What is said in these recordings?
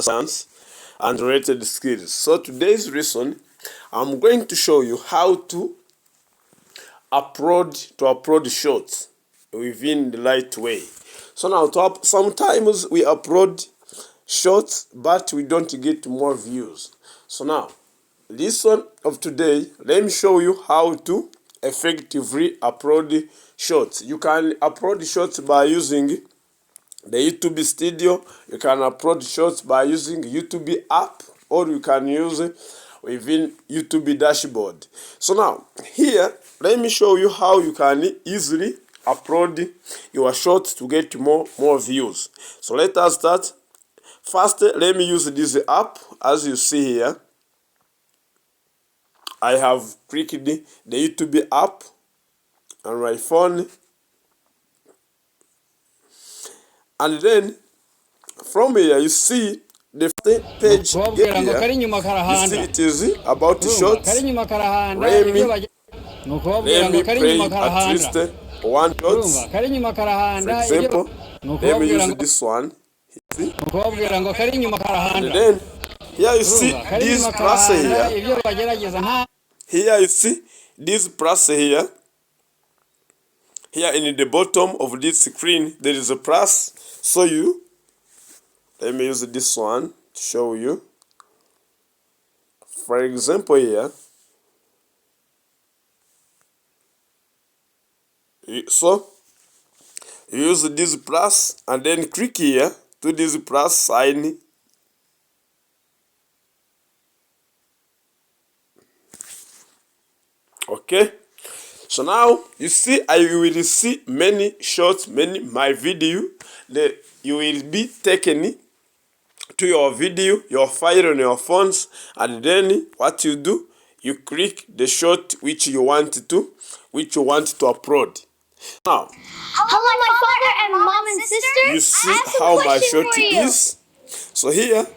science and related skills. So today's lesson, I'm going to show you how to upload shorts within the right way. So now, sometimes we upload shorts, but we don't get more views. So now, lesson of today, let me show you how to effectively upload shorts. You can upload shorts by using the YouTube Studio. You can upload shorts by using YouTube app, or you can use it within YouTube dashboard. So now, here, let me show you how you can easily upload your shorts to get more views. So let us start. First, let me use this app. As you see here, I have clicked the YouTube app on my phone. And then, from here, you see the page here. You see it is about shorts. Let me play at least one shot. For example, let me use this one. See? And then, here you see this plus here. Here you see this plus here. Here in the bottom of this screen, there is a plus. So let me use this one to show you. For example, here, so you use this plus and then click here to this plus sign. Okay. So now you see, you will see many shorts, my video. You will be taken to your video, your file on your phones, and then what you do, you click the short which you want to upload. Now, hello, my father and mom and sister. You see how my short is. So here,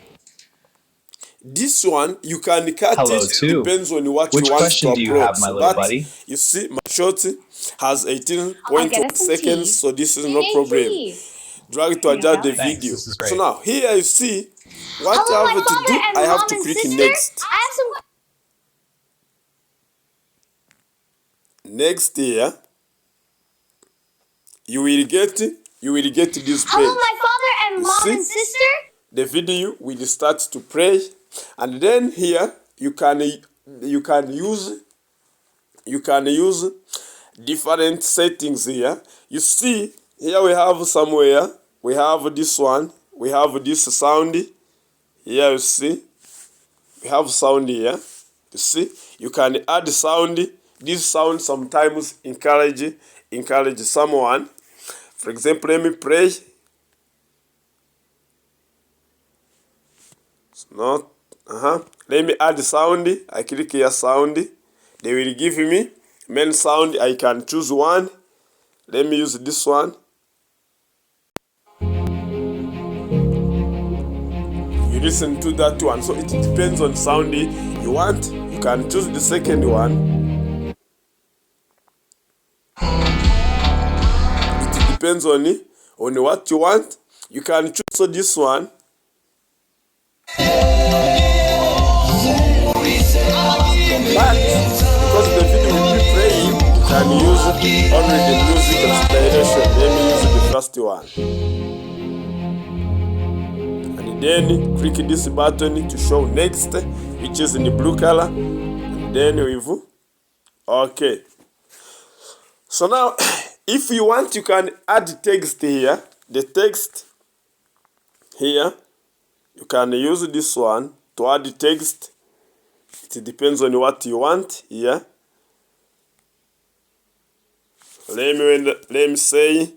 this one you can cut. Hello, it too. Depends on what Which you want to question upload. do you have, my little buddy? You see, my short has 18.1 seconds, so this is no problem. Drag to adjust the Thanks, video. this is great. So now here you see what Hello, I have my to do. father and I have mom to and click sister. next. I have some. Next here, you will get this page. Hello, my father and You mom see? and sister. The video will start to play, and then here you can use different settings here. You see here we have somewhere, we have this one, we have this sound. Here you see we have sound here. You see you can add sound. This sound sometimes encourage someone. For example, let me play. It's not. Let me add sound. I click here sound. They will give me main sound. I can choose one. Let me use this one. You listen to that one. So it depends on sound you want. You can choose the second one. It depends on what you want. You can choose this one. But because the video will be playing, you can use only the music inspiration. Let me use the first one. And then click this button to show next, which is in the blue color. And then we've okay. So now, if you want, you can add text here. The text here, you can use this one to add the text. It depends on what you want here. Let me say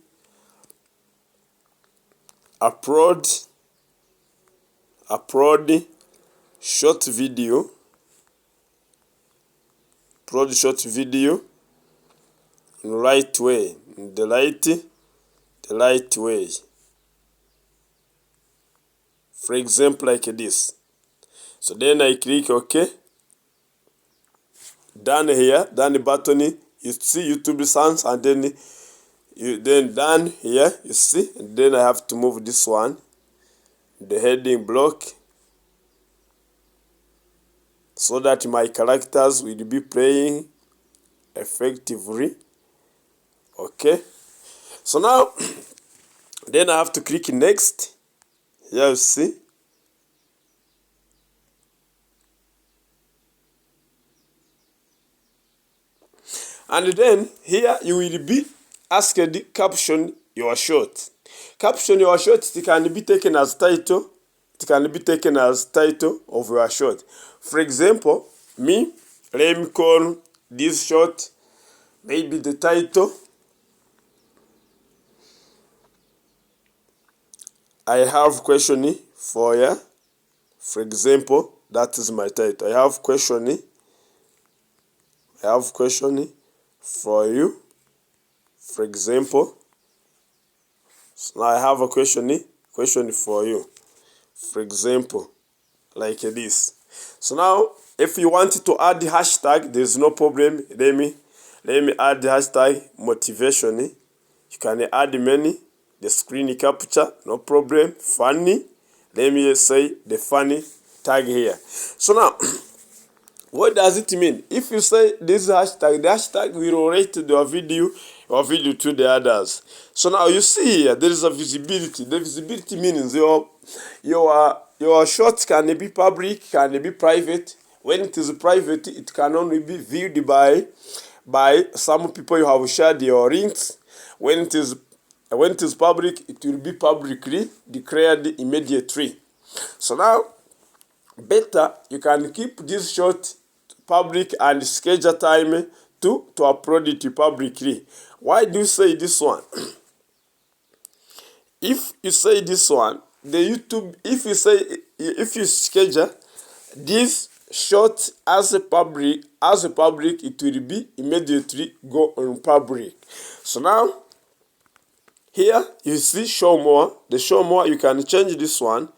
upload short video. Upload short video in the right way. The right way. For example, like this. So then I click OK. Done here, done the button. You see YouTube sounds, and then done here. You see, and then I have to move this one, the heading block. so that my characters will be playing effectively. Okay, so now then I have to click next. Here you see. And then here you will be asked to caption your shot. Caption your shot, it can be taken as title. It can be taken as title of your shot. For example, me, let me call this shot maybe the title. I have questioning for you. For example, that is my title. I have questioning for you. For example, so now I have a question for you. For example, like this. So now, if you want to add the hashtag, there's no problem. Let me add the hashtag motivation. You can add many. The screen capture, no problem. Funny. Let me say the funny tag here. So now, what does it mean? If you say this hashtag, the hashtag will rate your video to the others. So now you see here, there is a visibility. The visibility means your shot can be public, can be private. When it is private, it can only be viewed by some people you have shared your links. When it is public, it will be publicly declared immediately. So now, better you can keep this shot public and schedule time to upload it publicly. Why do you say this one? If you say this one, the YouTube, if you schedule this shot as a public, it will be immediately go on public. So now, here you see show more. The show more, you can change this one.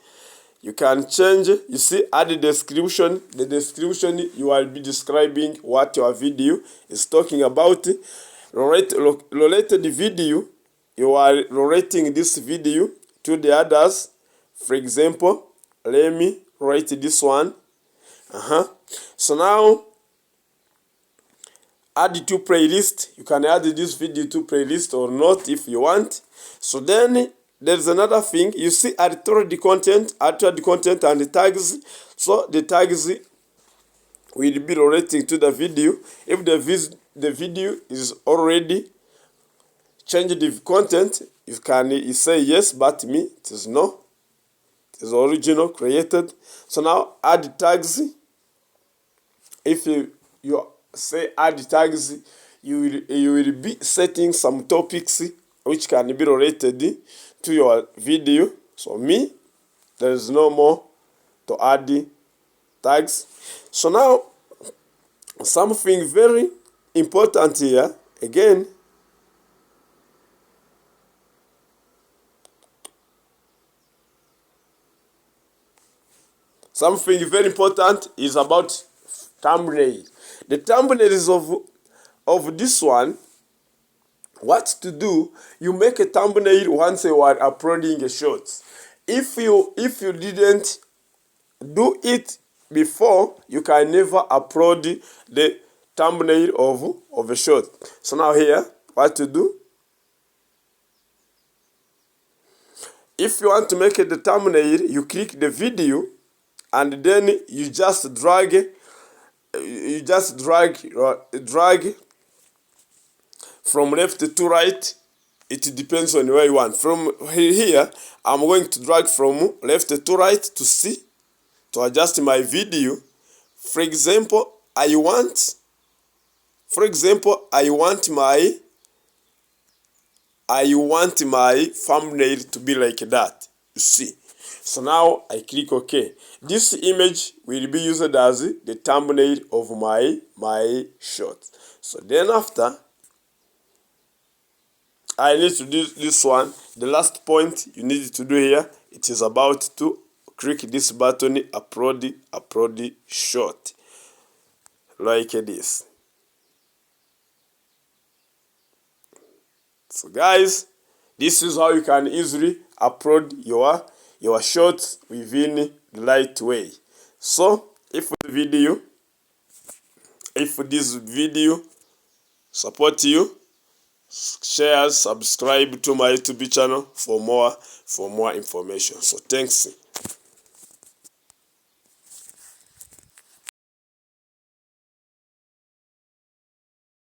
You can change, you see, add the description. The description, you will be describing what your video is talking about. Relate the video, you are relating this video to the others. For example, let me write this one. So now, add to playlist. You can add this video to playlist or not if you want. So then there's another thing. You see, add the content and the tags. So the tags will be relating to the video. If the video is already changed the content, you say yes, but me, it is no. It is original, created. So now add tags. If you say add tags, you will be setting some topics which can be related to your video. So me, there is no more to add tags. So now, something very important here, again, something very important is about thumbnail. The thumbnail is of this one. What to do? You make a thumbnail once you are uploading a shot. If you didn't do it before, you can never upload the thumbnail of a shot. So now here, what to do? If you want to make the thumbnail, you click the video, and then you just drag from left to right. It depends on where you want. From here, I'm going to drag from left to right to adjust my video. For example, I want my thumbnail to be like that. You see. So now I click OK. This image will be used as the thumbnail of my shot. So then after, I need to do this one. The last point you need to do here, it is about to click this button, upload shot, like this. So guys, this is how you can easily upload your shots within the right way. So if the video If this video support you, share, subscribe to my YouTube channel for more information. So thanks.